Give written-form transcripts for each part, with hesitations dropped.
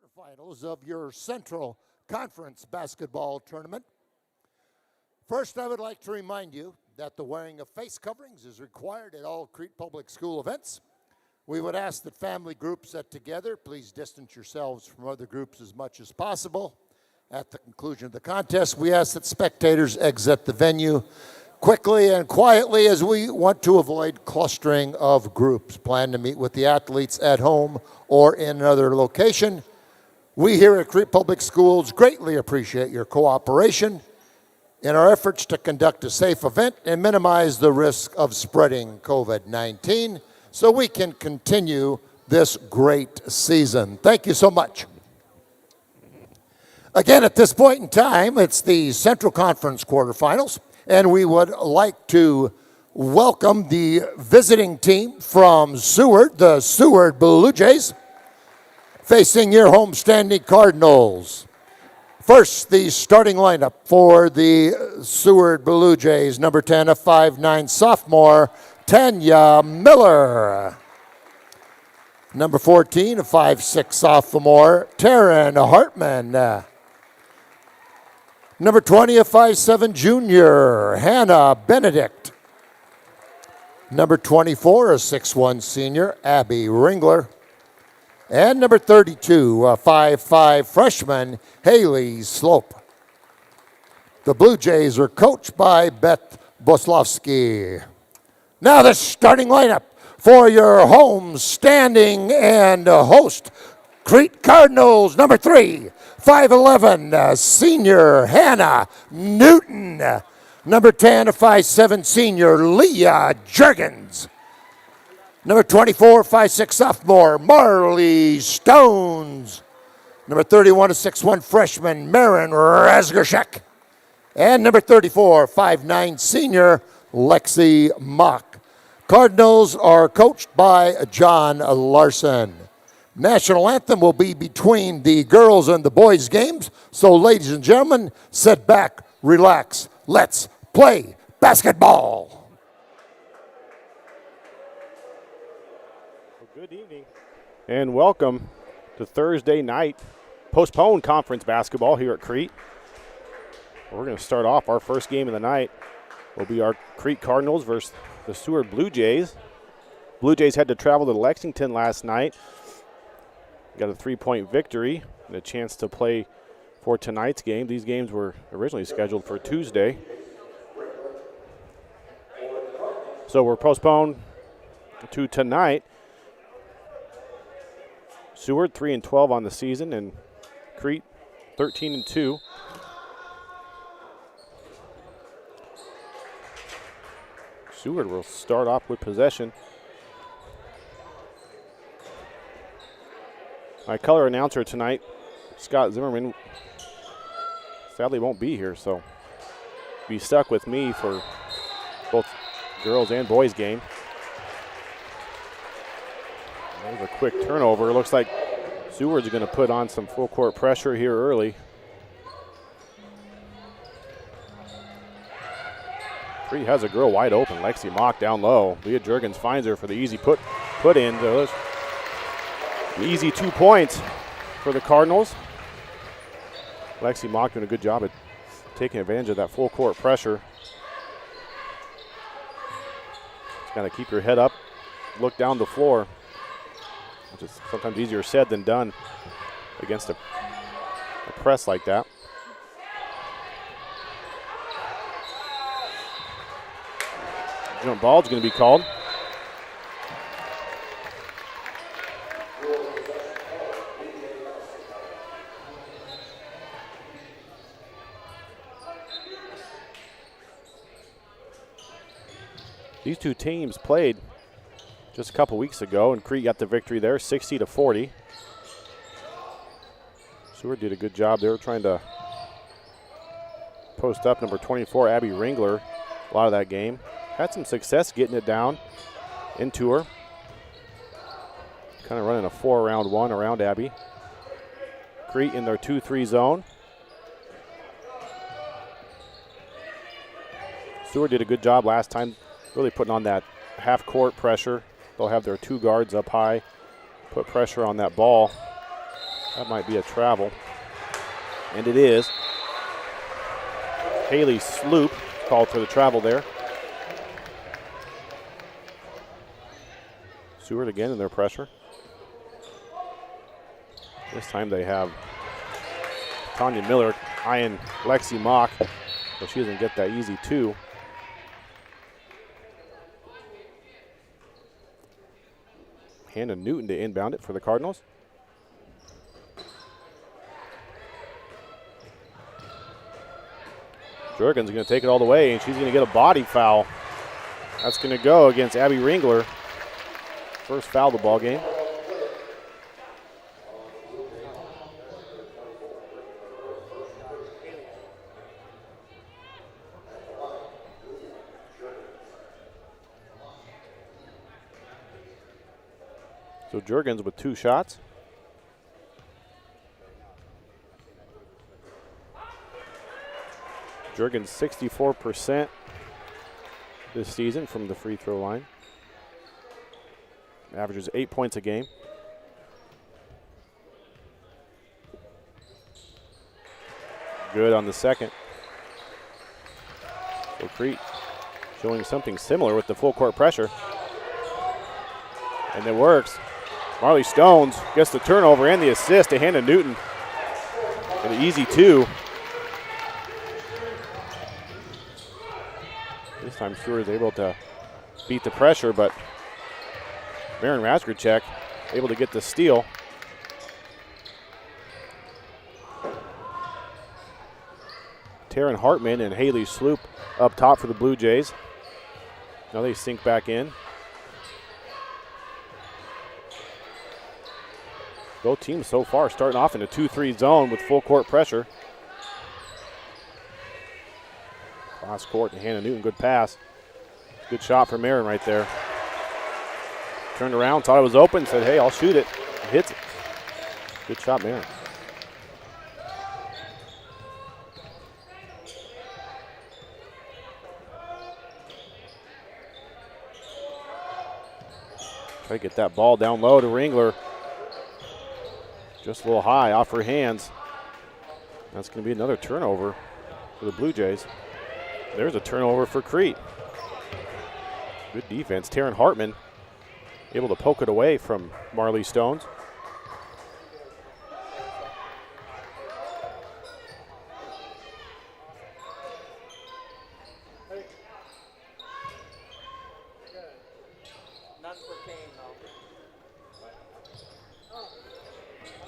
quarterfinals of your Central Conference basketball tournament. First, I would like to remind you that the wearing of face coverings is required at all Crete Public School events. We would ask that family groups that together, please distance yourselves from other groups as much as possible. At the conclusion of the contest, we ask that spectators exit the venue quickly and quietly as we want to avoid clustering of groups. Plan to meet with the athletes at home or in another location. We here at Crete Public Schools greatly appreciate your cooperation in our efforts to conduct a safe event and minimize the risk of spreading COVID-19 so we can continue this great season. Thank you so much. Again, at this point in time, it's the Central Conference quarterfinals, and we would like to welcome the visiting team from Seward, the Seward Bluejays, facing your homestanding Cardinals. First, the starting lineup for the Seward Bluejays, number 10, a 5'9" sophomore, Tanya Miller. Number 14, a 5'6" sophomore, Taryn Hartman. Number 20, a 5'7" junior, Hannah Benedict. Number 24, a 6'1" senior, Abby Ringler. And number 32, a 5'5" freshman, Haley Slope. The Blue Jays are coached by Beth Boslowski. Now the starting lineup for your home standing and host Crete Cardinals. Number 3, 5'11", senior Hannah Newton. Number 10, a 5'7" senior Leah Juergens. Number 24, 5'6" sophomore Marley Stones. Number 31, a 6'1" freshman Marin Razgashek. And number 34, 5'9" senior Lexi Mock. Cardinals are coached by John Larson. National anthem will be between the girls and the boys games. So ladies and gentlemen, sit back, relax, let's play basketball. Good evening and welcome to Thursday night postponed conference basketball here at Crete. We're going to start off our first game of the night. Will be our Crete Cardinals versus the Seward Blue Jays. Blue Jays had to travel to Lexington last night. Got a 3-point victory and a chance to play for tonight's game. These games were originally scheduled for Tuesday. So we're postponed to tonight. Seward 3-12 on the season, and Crete 13-2. Seward will start off with possession. My color announcer tonight, Scott Zimmerman, sadly won't be here, so be stuck with me for both girls and boys game. There's a quick turnover. It looks like Seward's going to put on some full court pressure here early. Crete has a girl wide open. Lexi Mock down low. Leah Juergens finds her for the easy put in. An easy 2 points for the Cardinals. Lexi Mock doing a good job at taking advantage of that full court pressure. Just got to keep your head up, look down the floor. Which is sometimes easier said than done against a press like that. Jump ball is going to be called. These two teams played just a couple weeks ago, and Crete got the victory there, 60-40. Seward did a good job. They were trying to post up number 24, Abby Ringler, a lot of that game. Had some success getting it down into her. Kind of running a 4-around-1 around Abby. Crete in their 2-3 zone. Seward did a good job last time, really putting on that half-court pressure. They'll have their two guards up high, put pressure on that ball. That might be a travel. And it is. Haley Sloop called for the travel there. Seward again in their pressure. This time they have Tanya Miller eyeing Lexi Mock, but she doesn't get that easy too. Hannah Newton to inbound it for the Cardinals. Jurgens going to take it all the way, and she's going to get a body foul. That's going to go against Abby Ringler. First foul of the ball game. So Jurgens with 2 shots. Jurgens 64% this season from the free throw line. Averages 8 points a game. Good on the second. So Crete showing something similar with the full court pressure. And it works. Marley Stones gets the turnover and the assist to Hannah Newton. For the easy 2. This time Seward is able to beat the pressure, but Maren Razgracek able to get the steal. Taryn Hartman and Haley Sloop up top for the Blue Jays. Now they sink back in. Both teams so far starting off in a 2-3 zone with full court pressure. Cross court to Hannah Newton, good pass. Good shot for Maren right there. Turned around, thought it was open, said, hey, I'll shoot it. Hits it. Good shot, Maren. Try to get that ball down low to Ringler. Just a little high off her hands. That's going to be another turnover for the Blue Jays. There's a turnover for Crete. Good defense. Taryn Hartman able to poke it away from Marley Stones.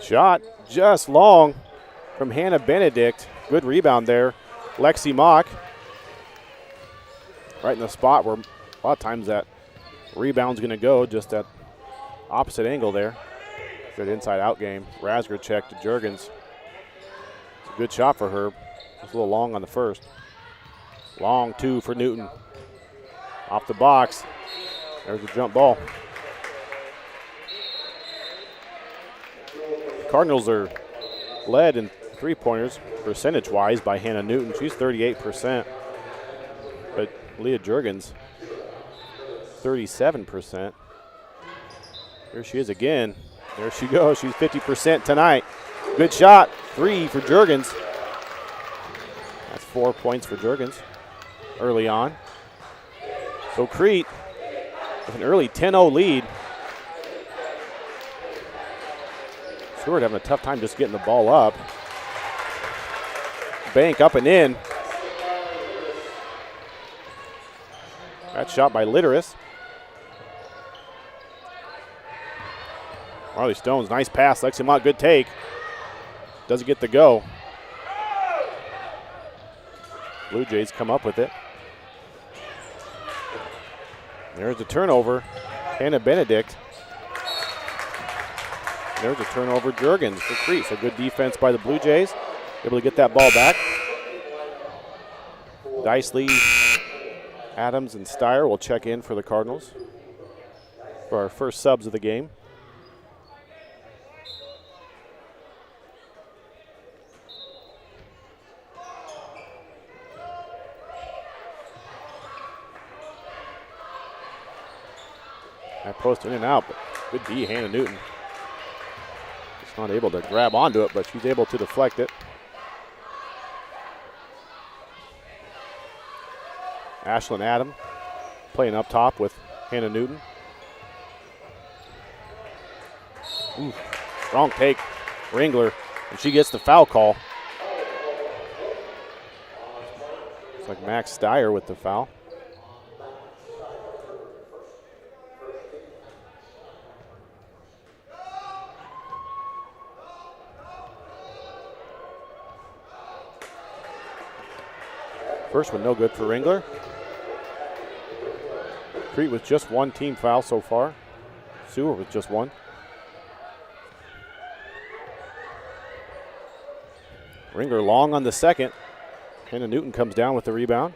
Shot just long from Hannah Benedict. Good rebound there. Lexi Mock. Right in the spot where a lot of times that rebound's going to go, just that opposite angle there. Good inside-out game. Razgracek to Jurgens. It's a good shot for her. Just a little long on the first. Long 2 for Newton. Off the box. There's a jump ball. Cardinals are led in three-pointers percentage-wise by Hannah Newton. She's 38%. But Leah Jurgens, 37%. Here she is again. There she goes. She's 50% tonight. Good shot. 3 for Jurgens. That's 4 points for Jurgens early on. So Crete with an early 10-0 lead. Seward having a tough time just getting the ball up. Bank up and in. That shot by Litteris. Marley Stones, nice pass. Lexi Mott, good take. Doesn't get the go. Blue Jays come up with it. There's the turnover. Hannah Benedict. There's a turnover, Jurgens for Crete. So good defense by the Blue Jays. Able to get that ball back. Dicely, Adams, and Steyer will check in for the Cardinals for our first subs of the game. That post in and out, but good D, Hannah Newton. She's not able to grab onto it, but she's able to deflect it. Ashlyn Adam playing up top with Hannah Newton. Ooh, strong take, Ringler, and she gets the foul call. It's like Max Steyer with the foul. First one no good for Ringler. Crete with just one team foul so far. Seward with just one. Ringler long on the second. Hannah Newton comes down with the rebound.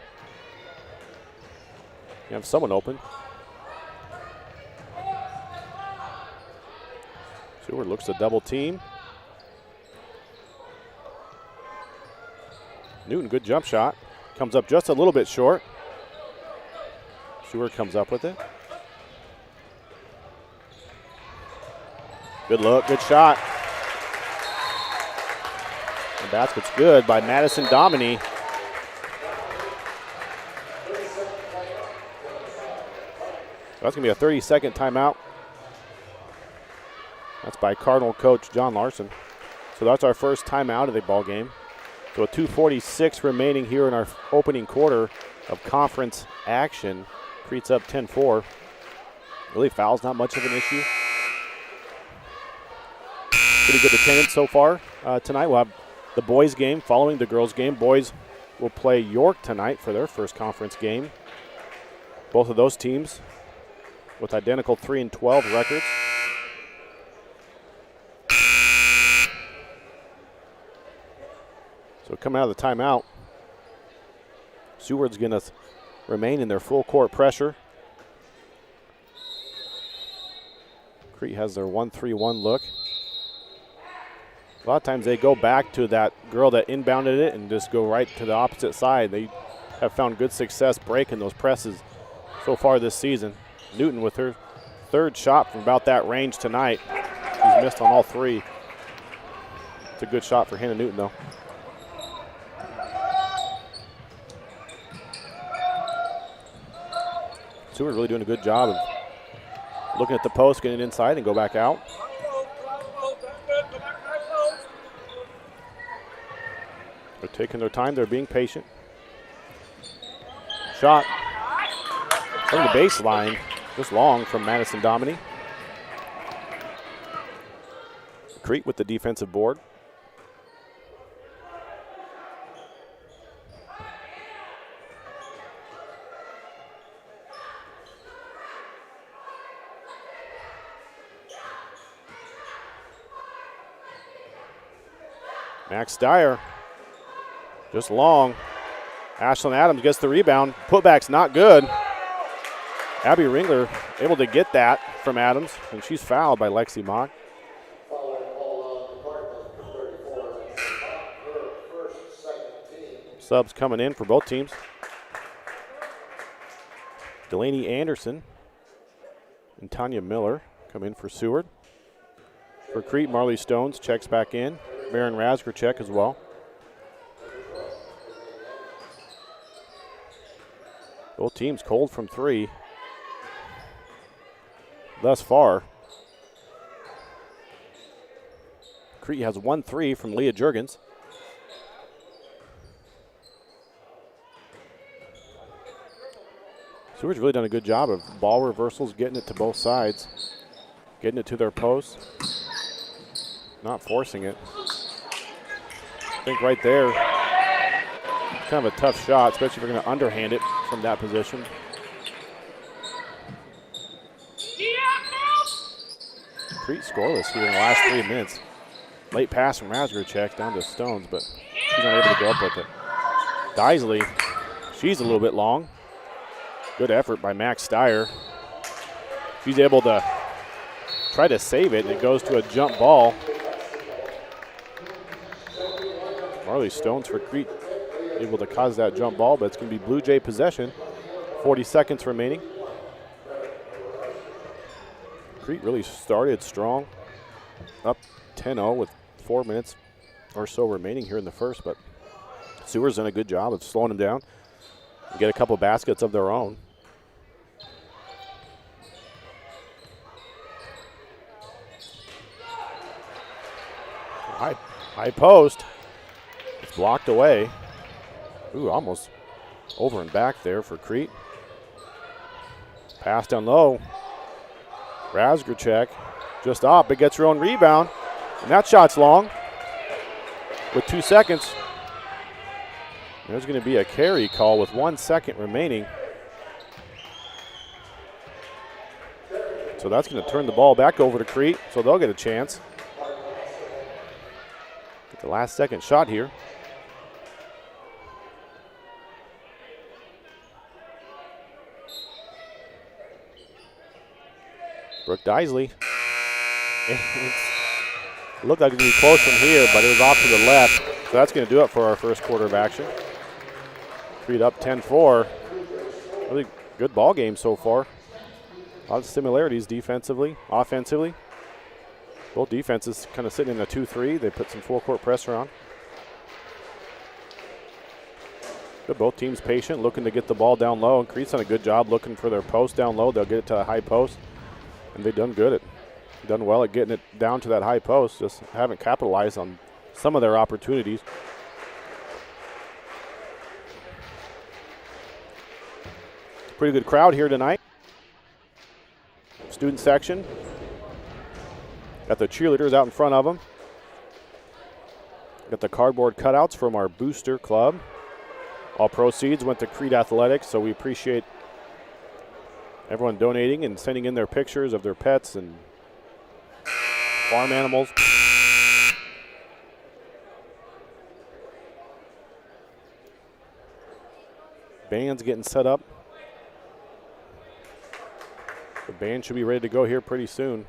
You have someone open. Seward looks to double team. Newton, good jump shot. Comes up just a little bit short. Seward comes up with it. Good look, good shot. The basket's good by Madison Dominy. That's going to be a 30-second timeout. That's by Cardinal coach John Larson. So that's our first timeout of the ball game. So a 2:46 remaining here in our opening quarter of conference action. Crete's up 10-4. Really, fouls not much of an issue. Pretty good attendance so far tonight. We'll have the boys game following the girls game. Boys will play York tonight for their first conference game. Both of those teams with identical 3-12 records. So coming out of the timeout, Seward's going to remain in their full court pressure. Crete has their 1-3-1 look. A lot of times they go back to that girl that inbounded it and just go right to the opposite side. They have found good success breaking those presses so far this season. Newton with her third shot from about that range tonight. She's missed on all three. It's a good shot for Hannah Newton, though. Seward really doing a good job of looking at the post, getting it inside, and go back out. They're taking their time. They're being patient. Shot from the baseline, just long from Madison Dominy. Crete with the defensive board. Max Steyer, just long. Ashlyn Adams gets the rebound. Putback's not good. Abby Ringler able to get that from Adams, and she's fouled by Lexi Mock. Subs coming in for both teams. Delaney Anderson and Tanya Miller come in for Seward. For Crete, Marley Stones checks back in. Maren Rasger check as well. Both teams cold from three thus far. Crete has 1-3 from Leah Jurgens. Seward's really done a good job of ball reversals, getting it to both sides, getting it to their posts, not forcing it. I think right there, kind of a tough shot, especially if you're going to underhand it from that position. Crete scoreless here in the last 3 minutes. Late pass from Rasger down to Stones, but she's not able to go up with it. Deisley, she's a little bit long. Good effort by Max Steyer. She's able to try to save it, and it goes to a jump ball. Marley Stones for Crete able to cause that jump ball, but it's going to be Blue Jay possession. 40 seconds remaining. Crete really started strong. up 10-0 with 4 minutes or so remaining here in the first, but Seward's done a good job of slowing them down and get a couple baskets of their own. High post. It's blocked away. Ooh, almost over and back there for Crete. Pass down low. Razgracek just up. It gets her own rebound. And that shot's long. With 2 seconds. There's going to be a carry call with 1 second remaining. So that's going to turn the ball back over to Crete. So they'll get a chance. Get the last second shot here. Brooke Deisley. It looked like it would be close from here, but it was off to the left. So that's going to do it for our first quarter of action. Crete up 10-4. Really good ball game so far. A lot of similarities defensively, offensively. Both defenses kind of sitting in a 2-3. They put some full court pressure on. But both teams patient, looking to get the ball down low. And Crete's done a good job looking for their post down low. They'll get it to a high post. And they've done well at getting it down to that high post. Just haven't capitalized on some of their opportunities. Pretty good crowd here tonight. Student section. Got the cheerleaders out in front of them. Got the cardboard cutouts from our booster club. All proceeds went to Crete Athletics, so we appreciate everyone donating and sending in their pictures of their pets and farm animals. Band's getting set up. The band should be ready to go here pretty soon.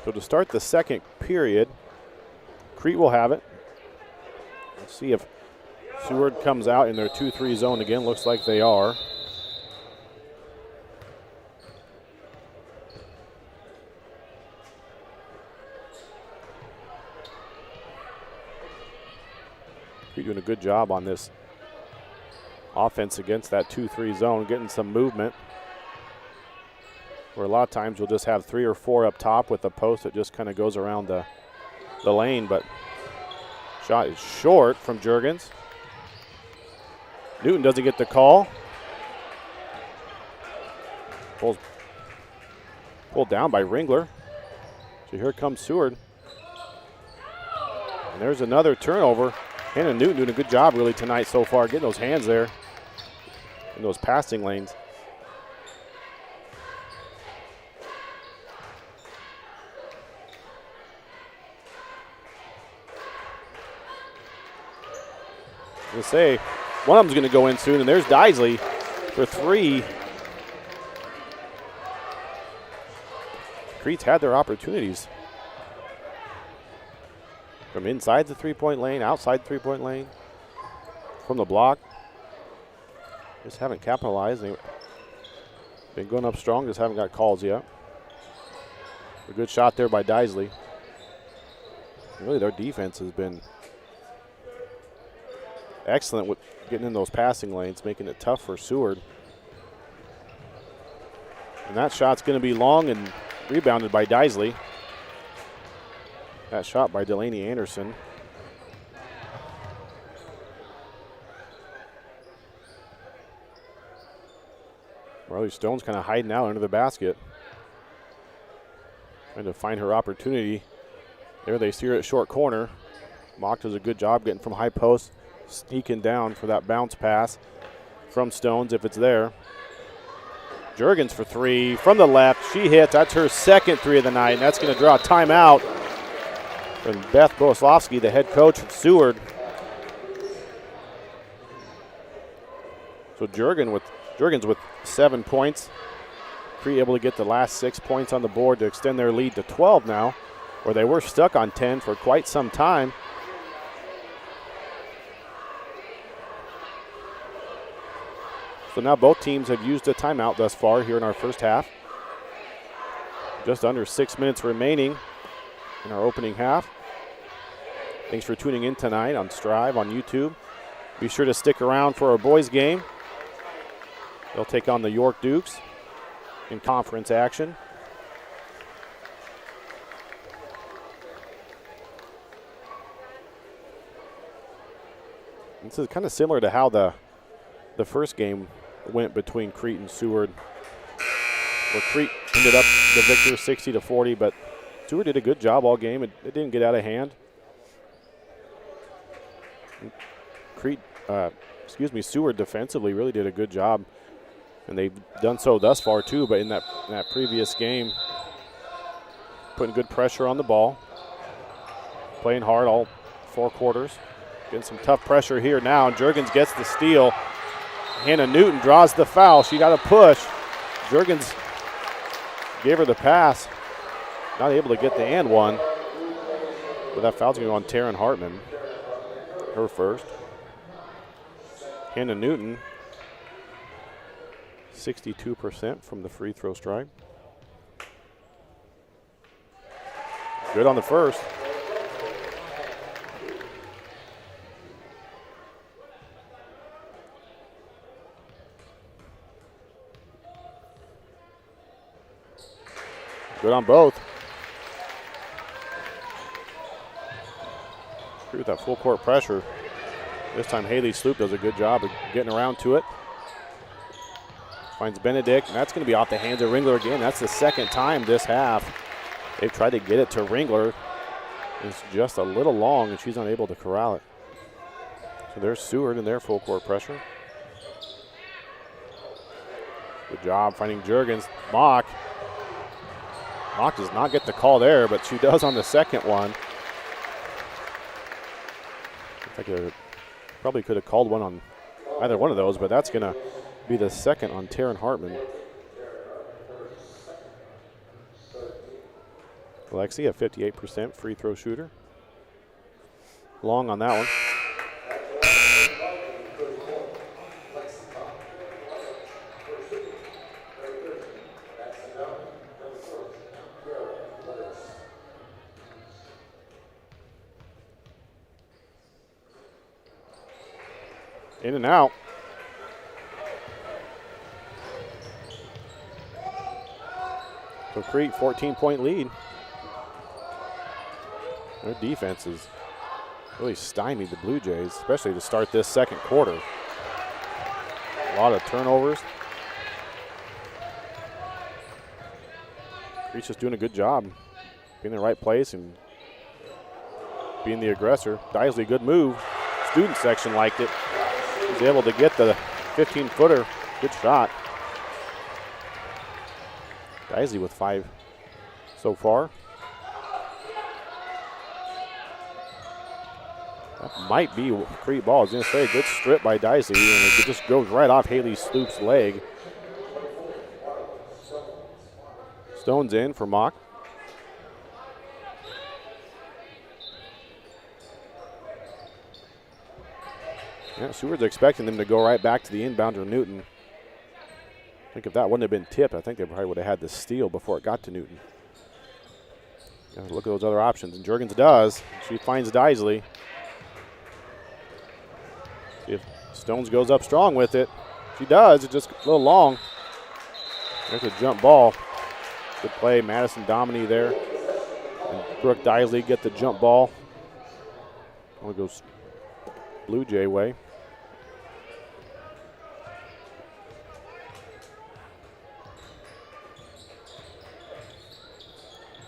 So to start the second period, Crete will have it. Let's see if Seward comes out in their 2-3 zone again. Looks like they are. Crete doing a good job on this offense against that 2-3 zone, getting some movement. Where a lot of times you'll just have 3 or 4 up top with a post that just kind of goes around the lane, but shot is short from Juergens. Newton doesn't get the call. Pulled down by Ringler. So here comes Seward. And there's another turnover. Hannah Newton doing a good job really tonight so far, getting those hands there in those passing lanes. To say one of them's going to go in soon, and there's Deisley for 3. Crete's had their opportunities from inside the three-point lane, outside the three-point lane, from the block. Just haven't capitalized. They've been going up strong, just haven't got calls yet. A good shot there by Deisley. Really, their defense has been excellent with getting in those passing lanes, making it tough for Seward. And that shot's going to be long and rebounded by Deisley. That shot by Delaney Anderson. Riley Stone's kind of hiding out under the basket. Trying to find her opportunity. There they see her at short corner. Mock does a good job getting from high post, sneaking down for that bounce pass from Stones if it's there. Juergens for 3 from the left. She hits. That's her second 3 of the night, and that's going to draw a timeout from Beth Boleslavsky, the head coach of Seward. So Juergens with 7 points. Crete able to get the last 6 points on the board to extend their lead to 12 now, where they were stuck on 10 for quite some time. So now both teams have used a timeout thus far here in our first half. Just under 6 minutes remaining in our opening half. Thanks for tuning in tonight on Strive on YouTube. Be sure to stick around for our boys game. They'll take on the York Dukes in conference action. This is kind of similar to how the first game went between Crete and Seward, where Crete ended up the victor 60-40, but Seward did a good job all game. It didn't get out of hand. Seward defensively really did a good job, and they've done so thus far too, but in that previous game, putting good pressure on the ball, playing hard all 4 quarters. Getting some tough pressure here now. Juergens gets the steal. Hannah Newton draws the foul. She got a push. Juergens gave her the pass. Not able to get the and one. But that foul's going to go on Taryn Hartman. Her first. Hannah Newton, 62% from the free throw stripe. Good on the first. Good on both. With that full court pressure. This time Haley Sloop does a good job of getting around to it. Finds Benedict, and that's going to be off the hands of Ringler again. That's the second time this half they've tried to get it to Ringler. It's just a little long, and she's unable to corral it. So there's Seward in their full court pressure. Good job finding Juergens. Mock does not get the call there, but she does on the second one. I probably could have called one on either one of those, but that's going to be the second on Taryn Hartman. Alexi, a 58% free throw shooter. Long on that one. In and out. So Crete, 14-point lead. Their defense has really stymied the Blue Jays, especially to start this second quarter. A lot of turnovers. Crete's just doing a good job being in the right place and being the aggressor. Deisley, good move. Student section liked it. He's able to get the 15-footer. Good shot. Deisley with 5 so far. That might be Crete ball. I was going to say, good strip by Deisley, and it just goes right off Haley Sloop's leg. Stone's in for Mock. Yeah, Seward's expecting them to go right back to the inbounder Newton. I think if that wouldn't have been tipped, I think they probably would have had the steal before it got to Newton. Look at those other options, and Juergens does. She finds Deisley. See if Stones goes up strong with it. She does. It's just a little long. There's a jump ball. Good play. Madison Dominy there. And Brooke Deisley get the jump ball. Only goes Blue Jay way.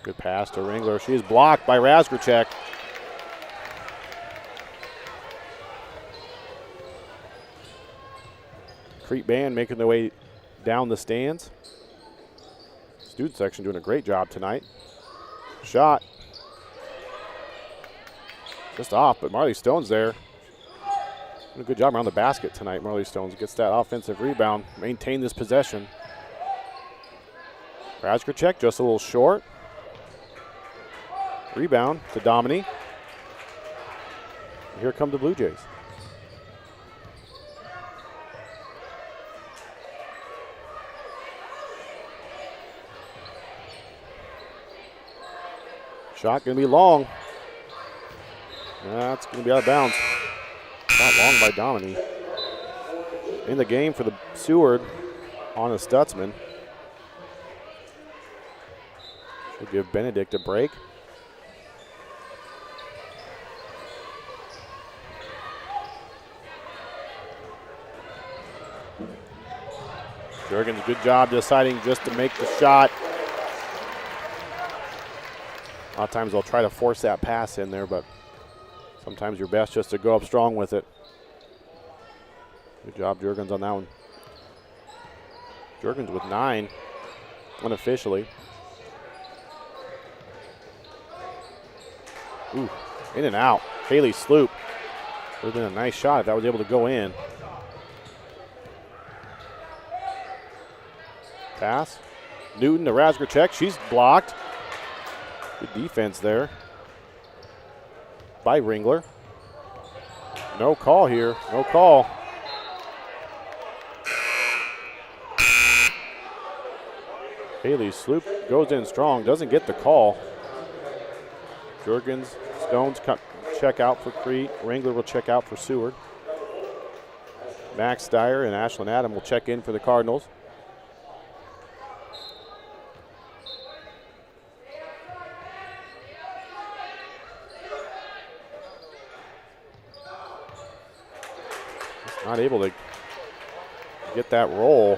Good pass to Ringler. She is blocked by Razgracek. Crete band making their way down the stands. Student section doing a great job tonight. Shot. Just off, but Marley Stone's there. Doing a good job around the basket tonight. Marley Stones gets that offensive rebound. Maintain this possession. Razgracek just a little short. Rebound to Dominy. Here come the Blue Jays. Shot going to be long. That's going to be out of bounds. Not long by Domini. In the game for the Seward on a Stutzman. She'll give Benedict a break. Jurgens, good job deciding just to make the shot. A lot of times they'll try to force that pass in there, but sometimes you're best just to go up strong with it. Good job, Jurgens, on that one. Jurgens with 9 unofficially. Ooh, in and out. Haley Sloop. Would have been a nice shot if that was able to go in. Pass. Newton to Razgracek. She's blocked. Good defense there by Ringler. No call here. No call. Haley Sloop goes in strong. Doesn't get the call. Jurgens, Stones check out for Crete. Ringler will check out for Seward. Max Steyer and Ashlyn Adam will check in for the Cardinals. Not able to get that roll.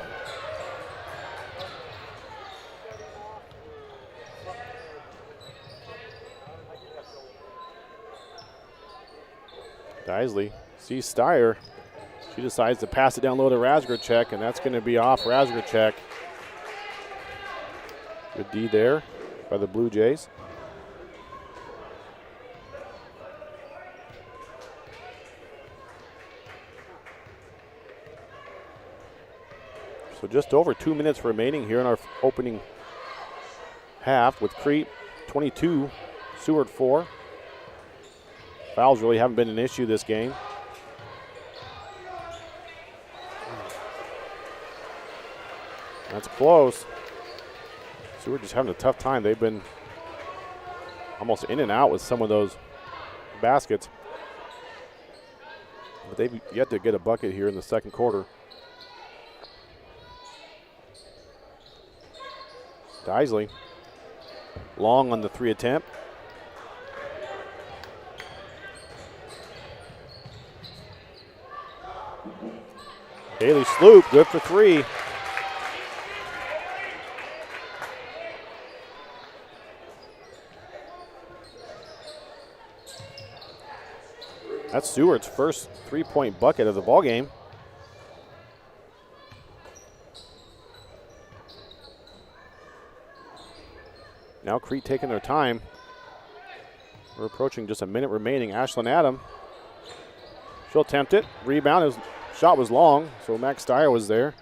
Deisley sees Steyer. She decides to pass it down low to Razgracek, and that's going to be off Razgracek. Good D there by the Blue Jays. So just over 2 minutes remaining here in our opening half with Crete 22, Seward 4. Fouls really haven't been an issue this game. That's close. Seward just having a tough time. They've been almost in and out with some of those baskets. But they've yet to get a bucket here in the second quarter. Deisley, long on the 3 attempt. Haley Sloop, good for 3. That's Seward's first 3-point bucket of the ball game. Now Crete taking their time. We're approaching just a minute remaining. Ashlyn Adam, she'll attempt it. Rebound, his shot was long, so Max Steyer was there.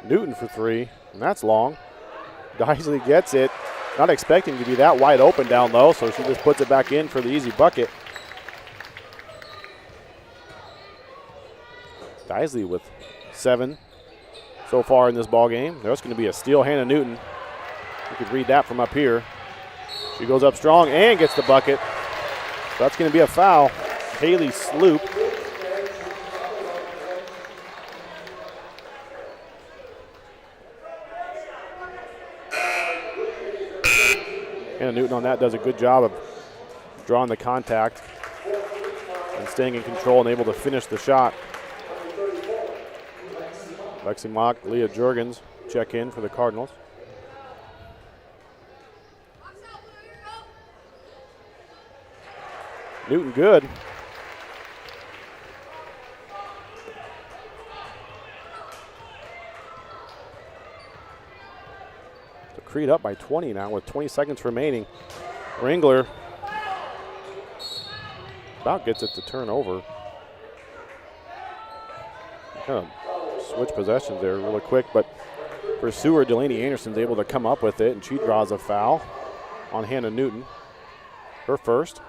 Newton for 3, and that's long. Deisley gets it. Not expecting to be that wide open down low, so she just puts it back in for the easy bucket. Deisley with 7 so far in this ball game. There's going to be a steal, Hannah Newton. You could read that from up here. She goes up strong and gets the bucket. So that's going to be a foul. Haley Sloop. Hannah Newton on that does a good job of drawing the contact and staying in control and able to finish the shot. Lexi Mock, Leah Jurgens check in for the Cardinals. Newton good. So Crete up by 20 now with 20 seconds remaining. Ringler about gets it to turn over. Kind of switch possessions there really quick, but for Seward, Delaney Anderson's able to come up with it, and she draws a foul on Hannah Newton, her first.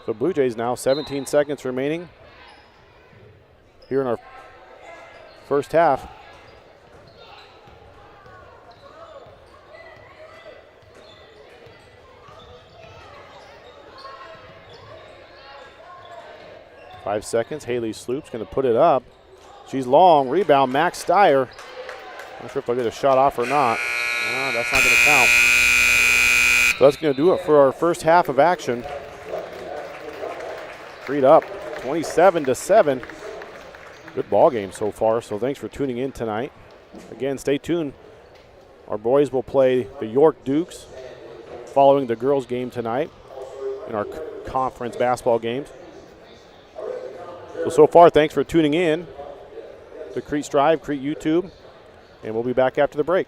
So Blue Jays now 17 seconds remaining here in our first half. 5 seconds. Haley Sloop's going to put it up. She's long. Rebound, Max Steyer. Not sure if I'll get a shot off or not. No, that's not going to count. So that's going to do it for our first half of action. Crete up 27-7. Good ball game so far, so thanks for tuning in tonight. Again, stay tuned. Our boys will play the York Dukes following the girls' game tonight in our conference basketball games. So far, thanks for tuning in to Crete Strive, Crete YouTube, and we'll be back after the break.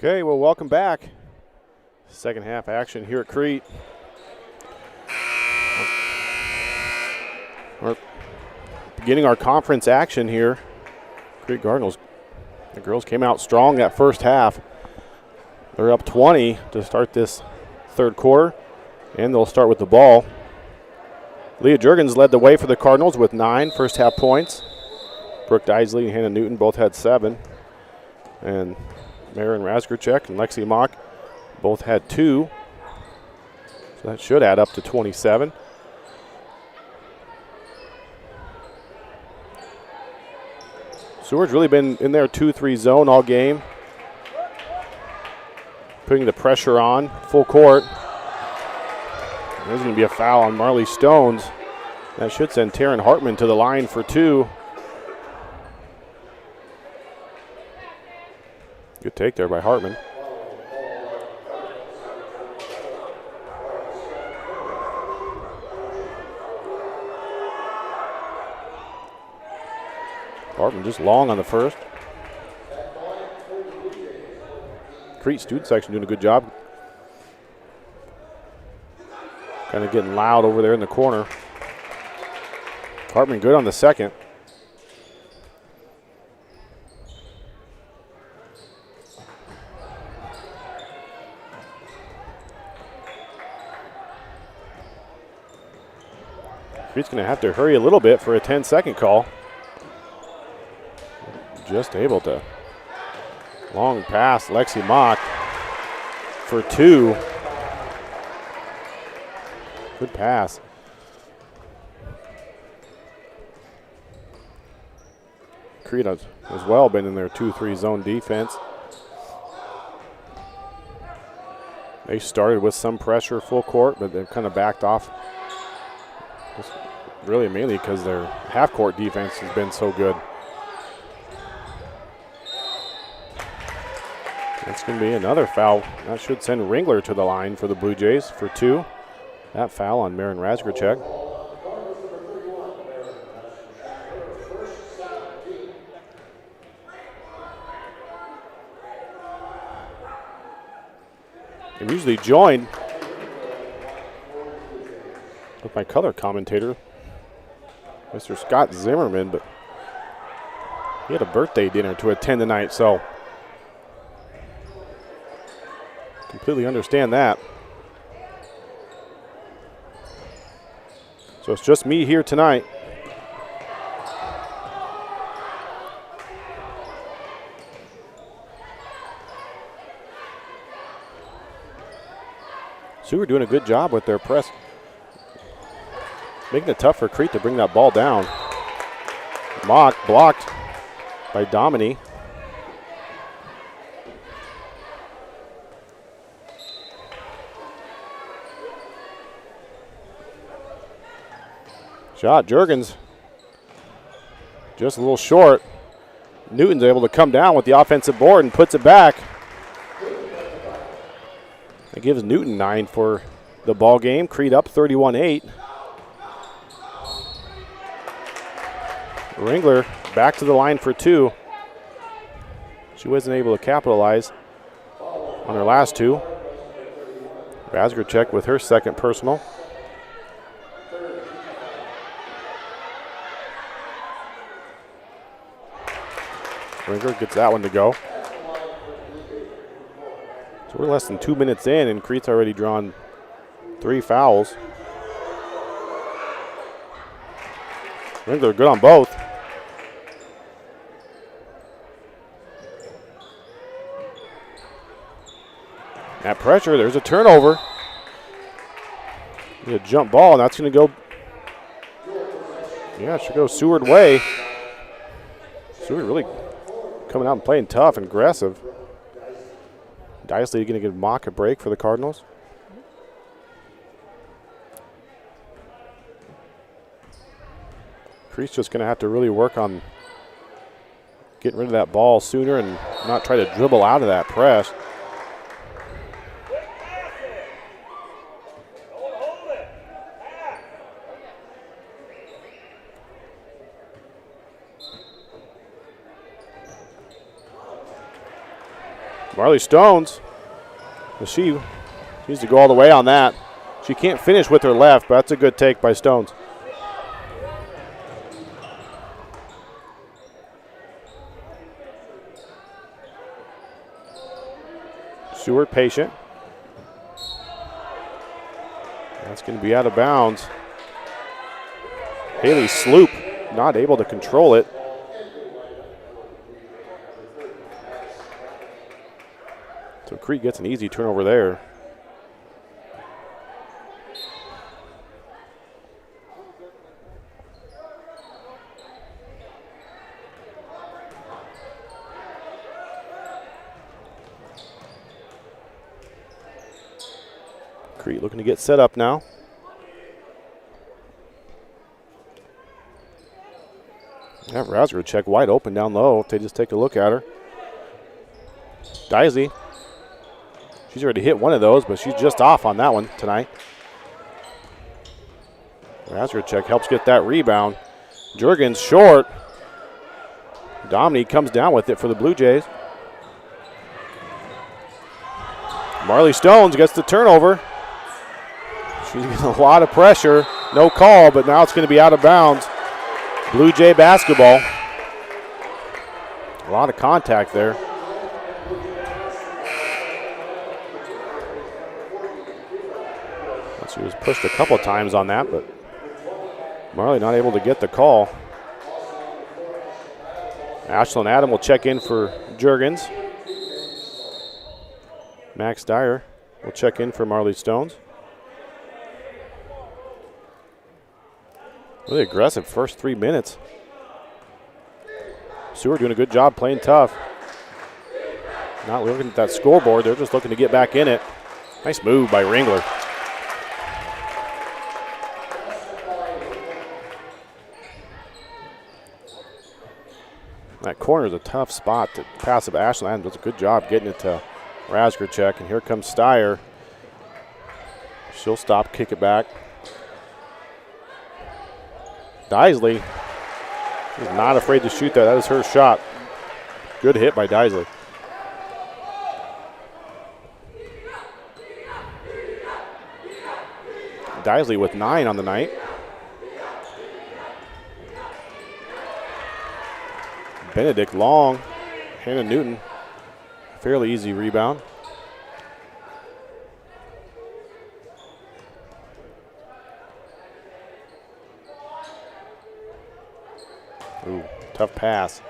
Okay, well, welcome back. Second half action here at Crete. We're beginning our conference action here. Crete Cardinals. The girls came out strong that first half. They're up 20 to start this third quarter, and they'll start with the ball. Leah Juergens led the way for the Cardinals with 9 first half points. Brooke Deisley and Hannah Newton both had 7. And Marin Razgracek and Lexi Mock both had 2. So that should add up to 27. Seward's really been in their 2-3 zone all game, putting the pressure on full court. There's going to be a foul on Marley Stones. That should send Taryn Hartman to the line for 2. Good take there by Hartman. Hartman just long on the first. Crete student section doing a good job. Kind of getting loud over there in the corner. Hartman good on the second. Crete's going to have to hurry a little bit for a 10-second call. Just able to. Long pass, Lexi Mock for 2. Good pass. Crete has as well been in their 2-3 zone defense. They started with some pressure full court, but they've kind of backed off. Just really mainly because their half-court defense has been so good. That's going to be another foul. That should send Ringler to the line for the Blue Jays for 2. That foul on Marin Razgracek. I'm usually joined with my color commentator, Mr. Scott Zimmerman, but he had a birthday dinner to attend tonight, so completely understand that. So it's just me here tonight. Seward doing a good job with their press, making it tough for Crete to bring that ball down. Mock blocked by Domini. Shot, Juergens just a little short. Newton's able to come down with the offensive board and puts it back. That gives Newton 9 for the ball game. Crete up 31-8. Ringler back to the line for 2. She wasn't able to capitalize on her last 2. Razgracek with her second personal. Ringler gets that one to go. So we're less than 2 minutes in, and Crete's already drawn 3 fouls. Ringler good on both. That pressure, there's a turnover. A jump ball, and that's going to go. Yeah, it should go Seward way. Seward really coming out and playing tough and aggressive. Deisley going to give Mock a break for the Cardinals. Crete's just going to have to really work on getting rid of that ball sooner and not try to dribble out of that press. Marley Stones, she needs to go all the way on that. She can't finish with her left, but that's a good take by Stones. Seward patient. That's going to be out of bounds. Haley Sloop not able to control it. So Crete gets an easy turnover there. Crete looking to get set up now. That Rausger check wide open down low if they just take a look at her. Dicey. She's already hit one of those, but she's just off on that one tonight. Rausger check helps get that rebound. Jurgens short. Dominique comes down with it for the Blue Jays. Marley Stones gets the turnover. She's getting a lot of pressure. No call, but now it's going to be out of bounds. Blue Jay basketball. A lot of contact there. She was pushed a couple times on that, but Marley not able to get the call. Ashlyn Adam will check in for Jurgens. Max Dyer will check in for Marley Stones. Really aggressive first 3 minutes. Seward doing a good job playing tough. Not looking at that scoreboard, they're just looking to get back in it. Nice move by Ringler. That corner is a tough spot to pass up. Ashland does a good job getting it to Rausger, and here comes Steyer. She'll stop, kick it back. Deisley is not afraid to shoot that. That is her shot. Good hit by Deisley. Deisley with 9 on the night. Benedict long. Hannah Newton. Fairly easy rebound. Ooh, tough pass.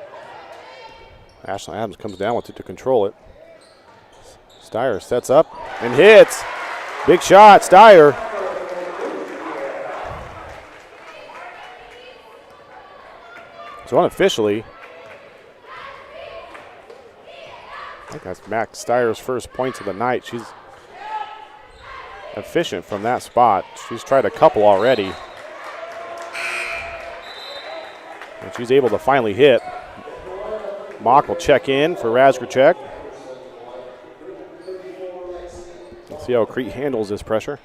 Ashlyn Adams comes down with it to control it. Steyer sets up and hits. Big shot, Steyer. So unofficially, I think that's Max Steyer's first points of the night. She's efficient from that spot. She's tried a couple already. And she's able to finally hit. Mock will check in for Rausger. Let's see how Crete handles this pressure.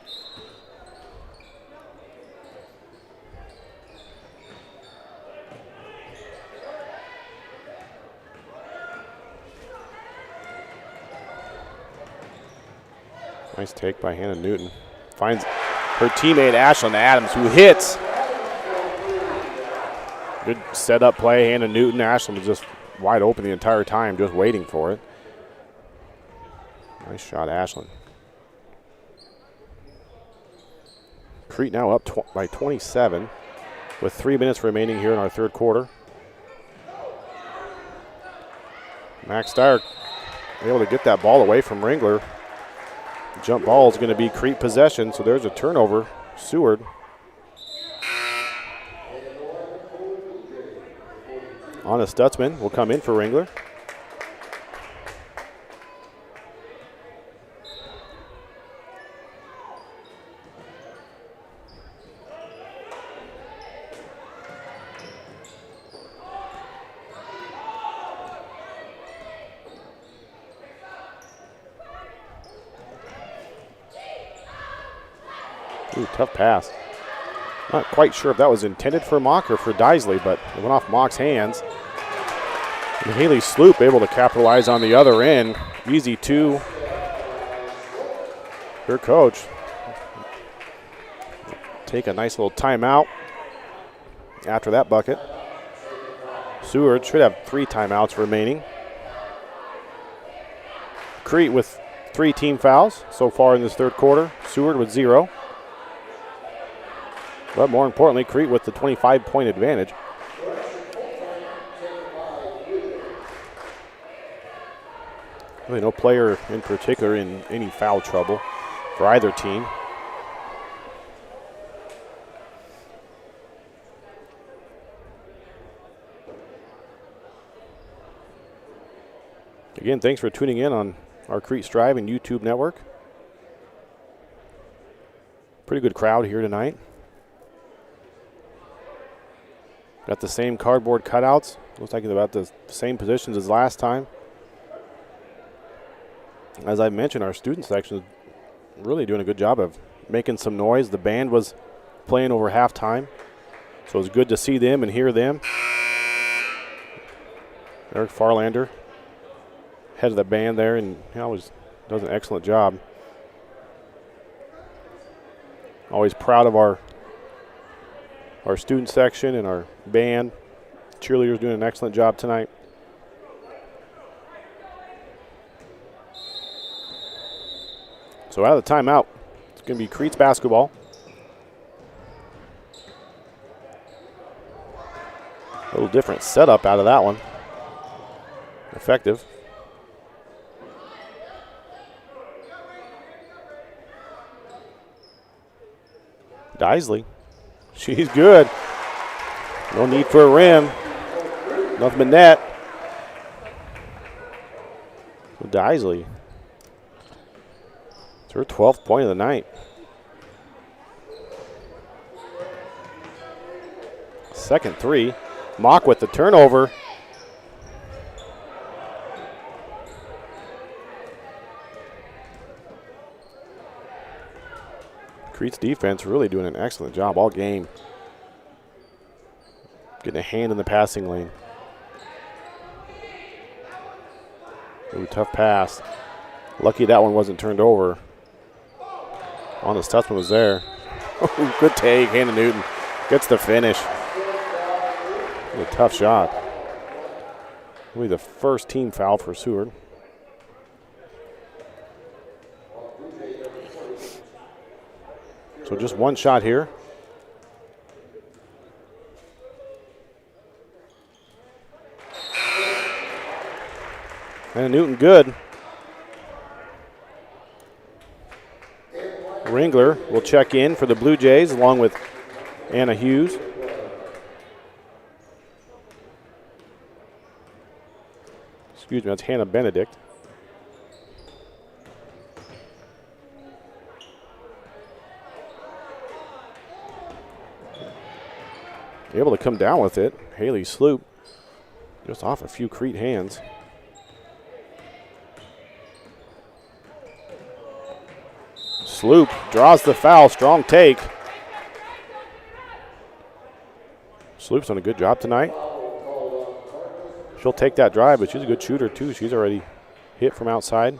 Nice take by Hannah Newton. Finds her teammate Ashlyn Adams, who hits. Good setup play. Hannah Newton. Ashlyn was just wide open the entire time, just waiting for it. Nice shot, Ashlyn. Crete now up by 27 with 3 minutes remaining here in our third quarter. Max Steyer able to get that ball away from Ringler. The jump ball is going to be Crete possession, so there's a turnover. Seward. Anna Stutzman will come in for Ringler. Ooh, tough pass. Not quite sure if that was intended for Mock or for Deisley, but it went off Mock's hands. And Haley Sloop able to capitalize on the other end. easy two. Her coach take a nice little timeout after that bucket. Seward should have 3 timeouts remaining. Crete with 3 team fouls so far in this third quarter. Seward with 0. But more importantly, Crete with the 25-point advantage. Really no player in particular in any foul trouble for either team. Again, thanks for tuning in on our Crete Strive and YouTube network. Pretty good crowd here tonight. Got the same cardboard cutouts. Looks like it's about the same positions as last time. As I mentioned, our student section is really doing a good job of making some noise. The band was playing over halftime, so it was good to see them and hear them. Eric Farlander, head of the band there, and he always does an excellent job. Always proud of our student section and our band. Cheerleaders doing an excellent job tonight. So out of the timeout, it's going to be Crete's basketball. A little different setup out of that one. Effective. Deisley. She's good. No need for a rim. Nothing but net. Deisley. It's her 12th point of the night. Second three. Mock with the turnover. Crete's defense really doing an excellent job all game. Getting a hand in the passing lane. Ooh, tough pass. Lucky that one wasn't turned over. Honest Tussman was there. Good take. Hannah Newton gets the finish. A tough shot. Will be the first team foul for Seward. So just one shot here. And Newton good. Ringler will check in for the Blue Jays along with Anna Hughes. Excuse me, that's Hannah Benedict. Able to come down with it. Haley Sloop just off a few Crete hands. Sloop draws the foul. Strong take. Sloop's done a good job tonight. She'll take that drive, but she's a good shooter too. She's already hit from outside.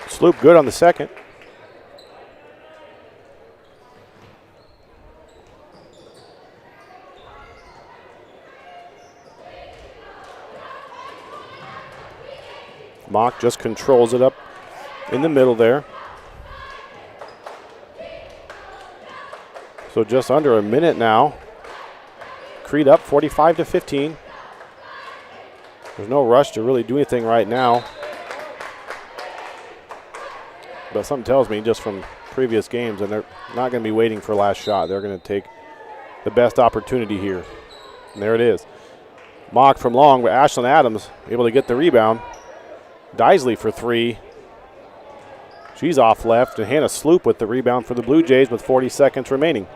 Sloop good on the second. Mock just controls it up in the middle there. So just under a minute now. Crete up 45-15. There's no rush to really do anything right now. But something tells me just from previous games, and they're not going to be waiting for last shot. They're going to take the best opportunity here. And there it is. Mock from long, but Ashlyn Adams able to get the rebound. Deisley for three. She's off left, and Hannah Sloop with the rebound for the Blue Jays with 40 seconds remaining.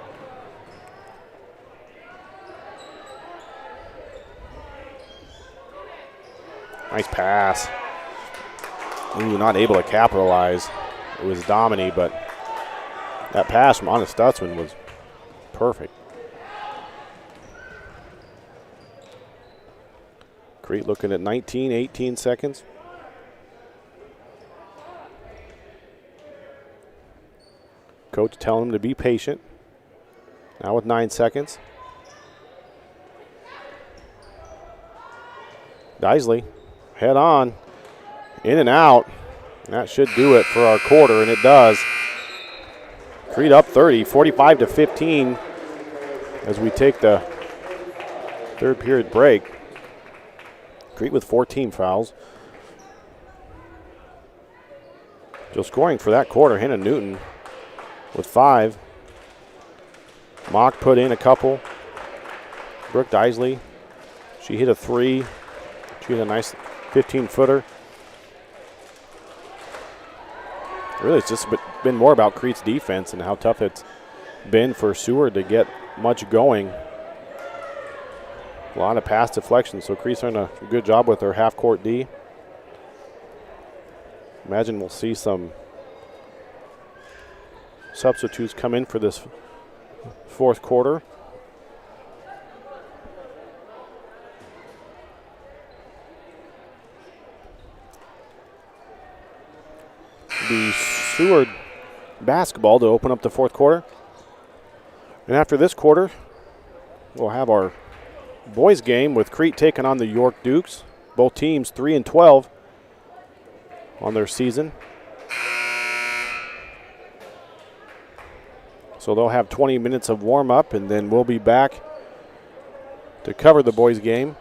Nice pass. Ooh, not able to capitalize. It was Domini, but that pass from Anna Stutzman was perfect. Crete looking at 19, 18 seconds. Coach telling him to be patient. Now with 9 seconds. Deisley, head on, in and out. That should do it for our quarter, and it does. Crete up 30, 45-15 as we take the third period break. Crete with 14 fouls. Still scoring for that quarter, Hannah Newton with 5. Mock put in a couple. Brooke Deisley, she hit a 3. She hit a nice 15-footer. Really, it's just been more about Crete's defense and how tough it's been for Seward to get much going. A lot of pass deflections, so Crete's doing a good job with their half-court D. Imagine we'll see some substitutes come in for this fourth quarter. The Seward basketball to open up the fourth quarter. And after this quarter, we'll have our boys game with Crete taking on the York Dukes. Both teams 3-12 on their season. So they'll have 20 minutes of warm-up, and then we'll be back to cover the boys game.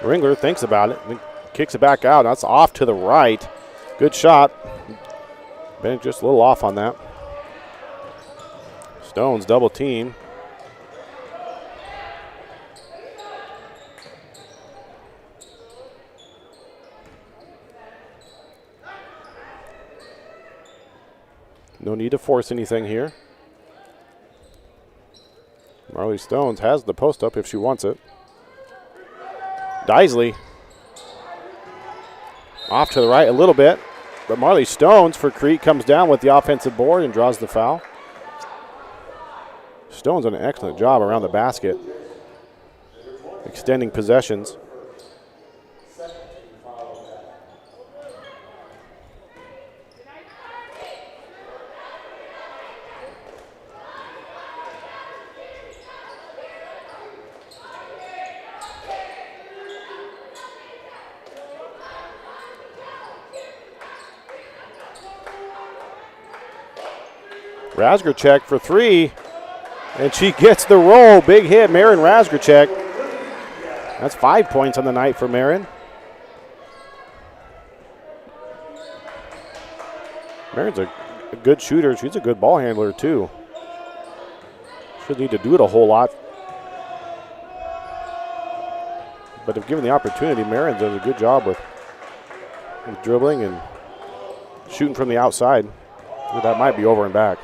Ringler thinks about it, and kicks it back out. That's off to the right. Good shot. Bennett just a little off on that. Stones double team. No need to force anything here. Marley Stones has the post up if she wants it. Deisley off to the right a little bit, but Marley Stones for Crete comes down with the offensive board and draws the foul. Stones done an excellent job around the basket, extending possessions. Razgorchek for 3, and she gets the roll. Big hit, Marin Razgorchek. That's 5 points on the night for Marin. Marin's a good shooter. She's a good ball handler, too. She'll need to do it a whole lot. But if given the opportunity, Marin does a good job with dribbling and shooting from the outside. That might be over and back.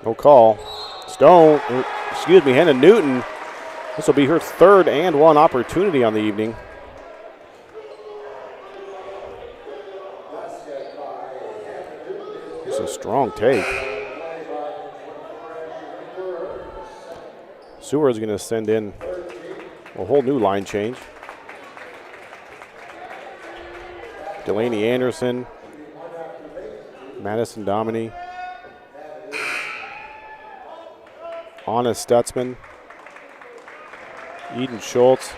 No call. Hannah Newton. This will be her third and one opportunity on the evening. It's a strong take. Seward's going to send in a whole new line change. Delaney Anderson, Madison Domini, Anna Stutzman, Eden Schultz,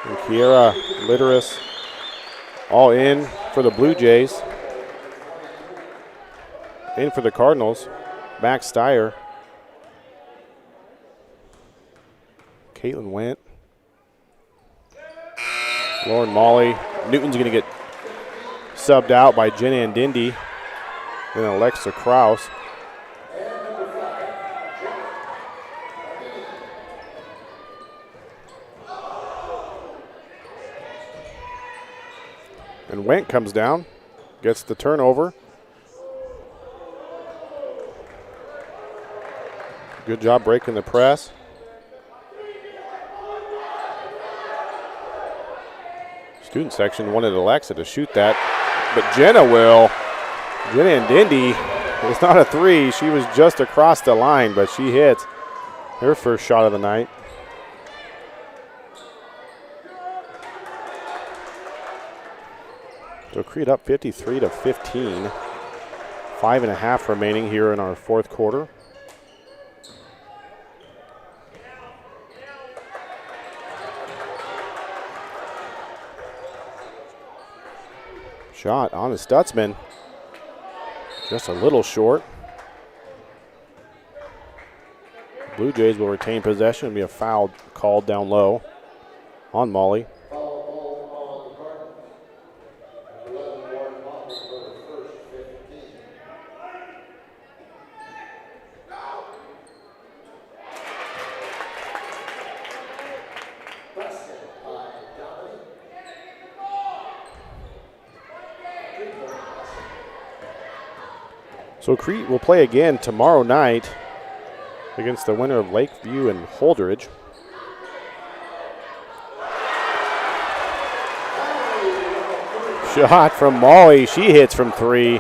and Kiera Litteris, all in for the Bluejays. In for the Cardinals, Max Steyer, Caitlin Went, Lauren Molly. Newton's going to get subbed out by Jen Andindi and Alexa Kraus. And Went comes down, gets the turnover. Good job breaking the press. Student section wanted Alexa to shoot that, but Jenna will. Jenna Ndindi, it's not a three. She was just across the line, but she hits her first shot of the night. So Crete up 53-15. 5.5 remaining here in our fourth quarter. Shot on the Stutzman. Just a little short. Blue Jays will retain possession. It'll be a foul called down low on Molly. So Crete will play again tomorrow night against the winner of Lakeview and Holdridge. Shot from Molly. She hits from three.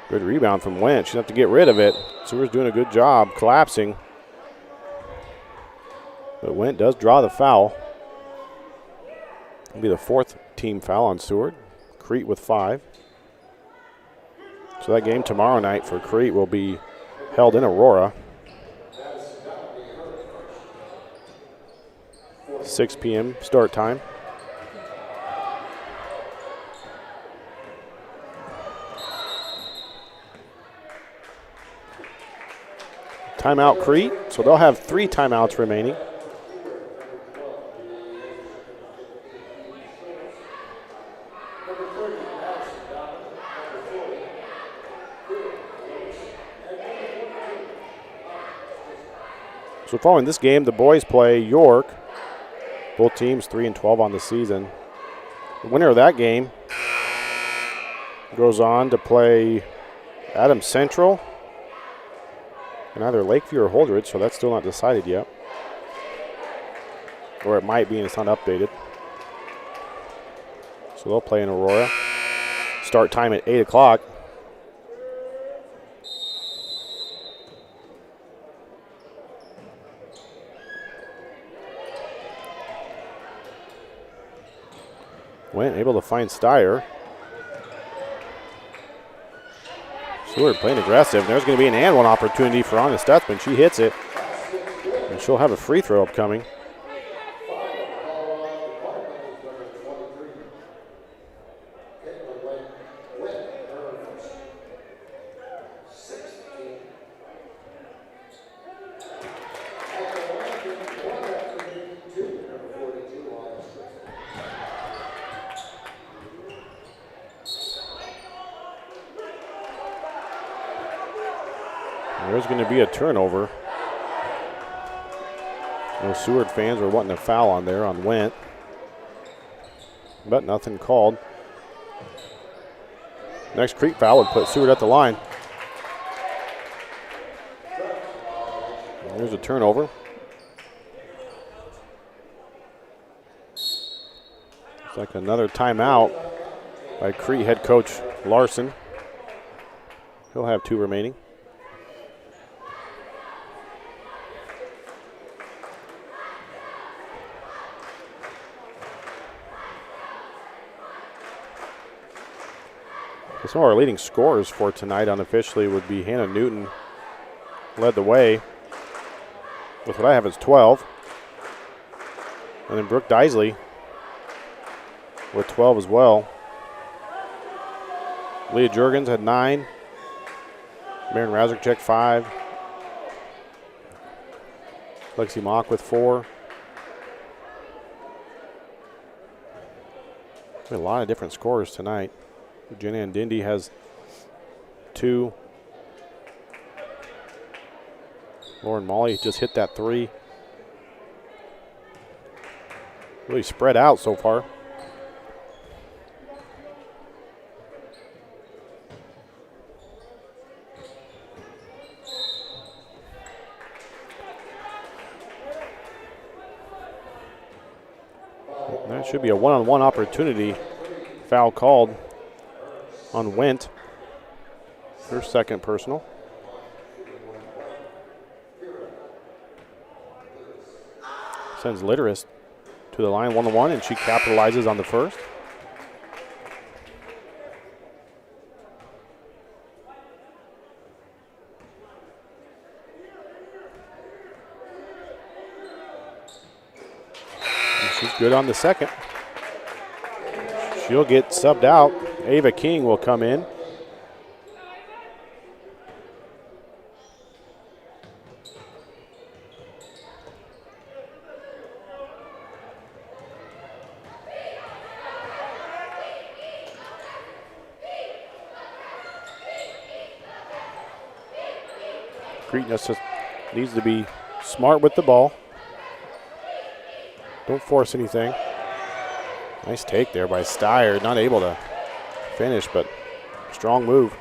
Good rebound from Wentz. She'll have to get rid of it. Seward's doing a good job collapsing. But Went does draw the foul. It'll be the fourth team foul on Seward. Crete with 5. So that game tomorrow night for Crete will be held in Aurora. 6 p.m. start time. Timeout Crete, so they'll have 3 timeouts remaining. So following this game, the boys play York. Both teams 3-12 on the season. The winner of that game goes on to play Adams Central and either Lakeview or Holdridge, so that's still not decided yet. Or it might be and it's not updated. So they'll play in Aurora. Start time at 8 o'clock. Went able to find Steyer. Seward playing aggressive. There's going to be an and one opportunity for Anna Stutzman. She hits it, and she'll have a free throw upcoming. There's going to be a turnover. No Seward fans were wanting a foul on there on Went, but nothing called. Next Crete foul would put Seward at the line. There's a turnover. Looks like another timeout by Crete head coach Larson. He'll have 2 remaining. Some of our leading scorers for tonight unofficially would be Hannah Newton, led the way with what I have is 12. And then Brooke Deisley with 12 as well. Leah Jurgens had 9. Maren Razorchek 5. Lexi Mock with 4. A lot of different scorers tonight. Jenna Ndindi has 2. Lauren Molly just hit that three. Really spread out so far. That should be a one-on-one opportunity. Foul called on Went. Her second personal. Sends Litteris to the line one-on-one, and she capitalizes on the first. And she's good on the second. She'll get subbed out. Ava King will come in. Crete just needs to be smart with the ball. Don't force anything. Nice take there by Steyer. Not able to finish, but strong move.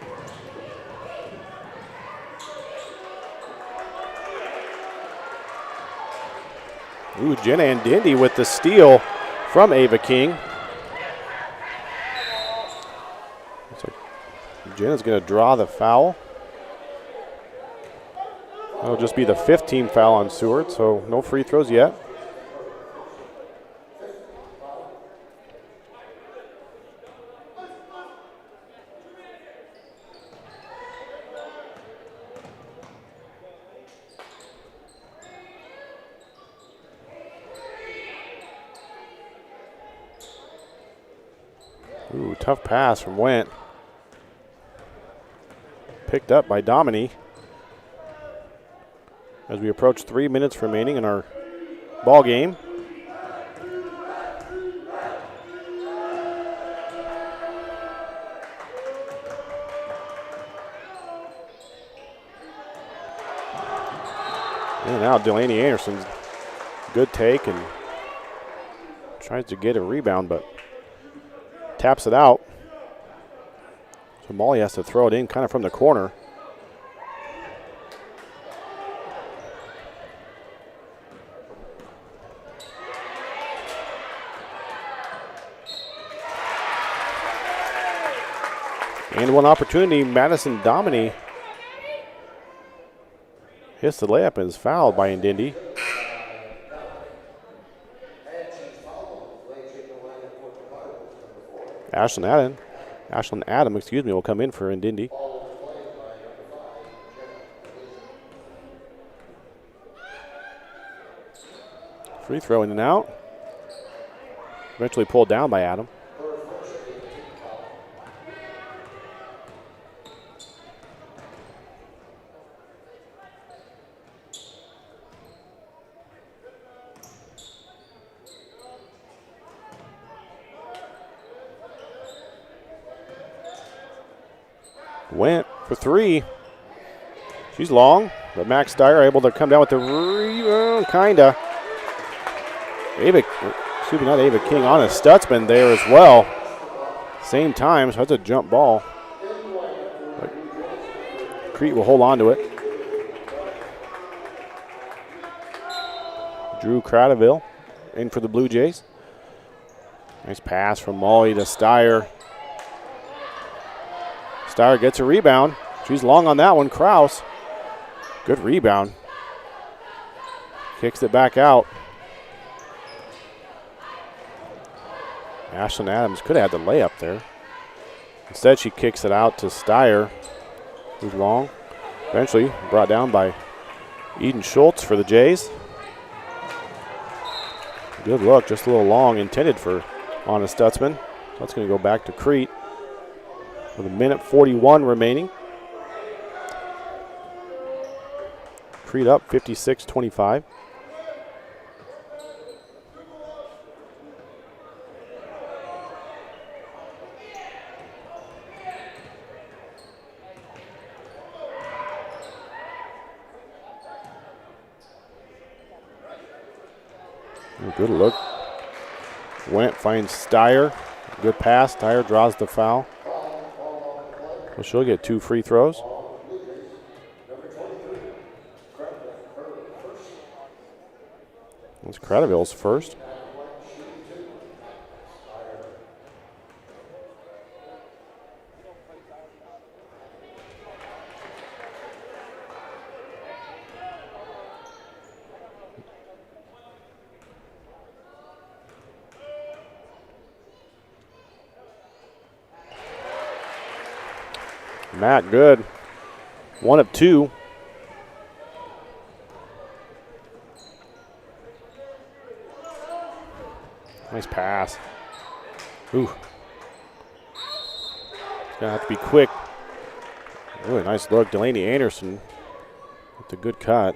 Ooh, Jenna and Dindy with the steal from Ava King. So Jenna's going to draw the foul. That'll just be the 5th team foul on Seward, so no free throws yet. Ooh, tough pass from Went. Picked up by Domini. As we approach 3 minutes remaining in our ball game. And now Delaney Anderson's good take and tries to get a rebound, but taps it out. So Molly has to throw it in kind of from the corner. And one opportunity, Madison Domini hits the layup and is fouled by Ndindi. Ashlyn Adam, will come in for Ndindi. Free throw in and out. Eventually pulled down by Adam. Went for three. She's long, but Max Steyer able to come down with the rebound, kinda. Not Ava King, on a Stutzman there as well. Same time, so that's a jump ball. But Crete will hold on to it. Drew Cradaville in for the Blue Jays. Nice pass from Molly to Steyer. Steyer gets a rebound. She's long on that one. Kraus. Good rebound. Kicks it back out. Ashlyn Adams could have had the layup there. Instead, she kicks it out to Steyer, who's long. Eventually brought down by Eden Schultz for the Jays. Good look, just a little long, intended for Anna Stutzman. That's going to go back to Crete with a minute 41 remaining. Crete up 56-25. Good look. Went, finds Steyer. Good pass. Steyer draws the foul. So she'll get 2 free throws. That's Creteville's first. Matt, good. 1 of 2. Nice pass. Ooh. Gonna have to be quick. Really nice look. Delaney Anderson with the good cut.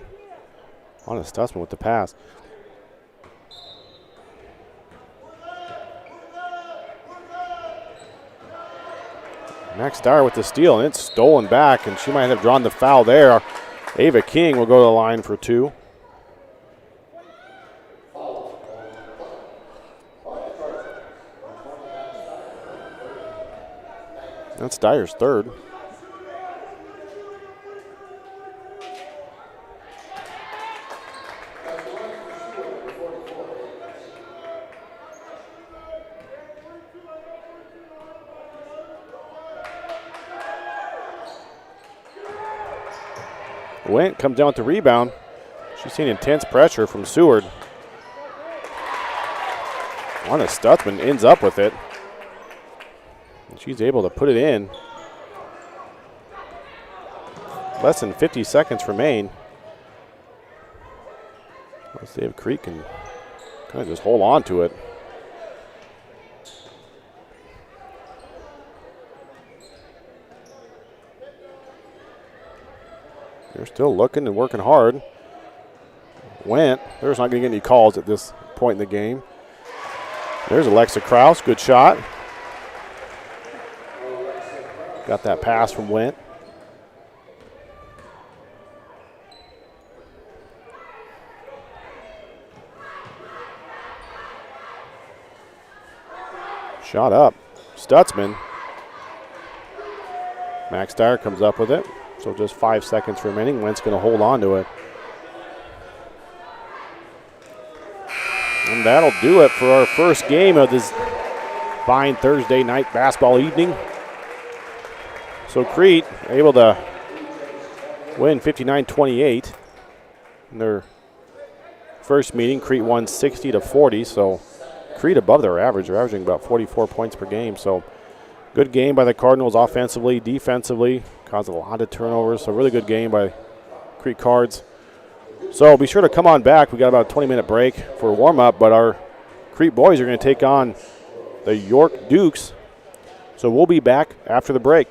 Anna Stutzman with the pass. Max Dyer with the steal, and it's stolen back, and she might have drawn the foul there. Ava King will go to the line for 2. That's Dyer's third. Went, comes down with the rebound. She's seen intense pressure from Seward. Anna Stutzman ends up with it. And she's able to put it in. Less than 50 seconds remain. Let's see if Crete can kind of just hold on to it. They're still looking and working hard. Went. There's not going to get any calls at this point in the game. There's Alexa Kraus. Good shot. Got that pass from Went. Shot up. Stutzman. Max Dyer comes up with it. So just 5 seconds remaining. Went's going to hold on to it. And that'll do it for our first game of this fine Thursday night basketball evening. So Crete able to win 59-28 in their first meeting. Crete won 60-40. So Crete above their average. They're averaging about 44 points per game. So good game by the Cardinals offensively, defensively. Caused a lot of turnovers. So really good game by Crete Cards. So be sure to come on back. We got about a 20-minute break for a warm-up, but our Crete boys are going to take on the York Dukes. So we'll be back after the break.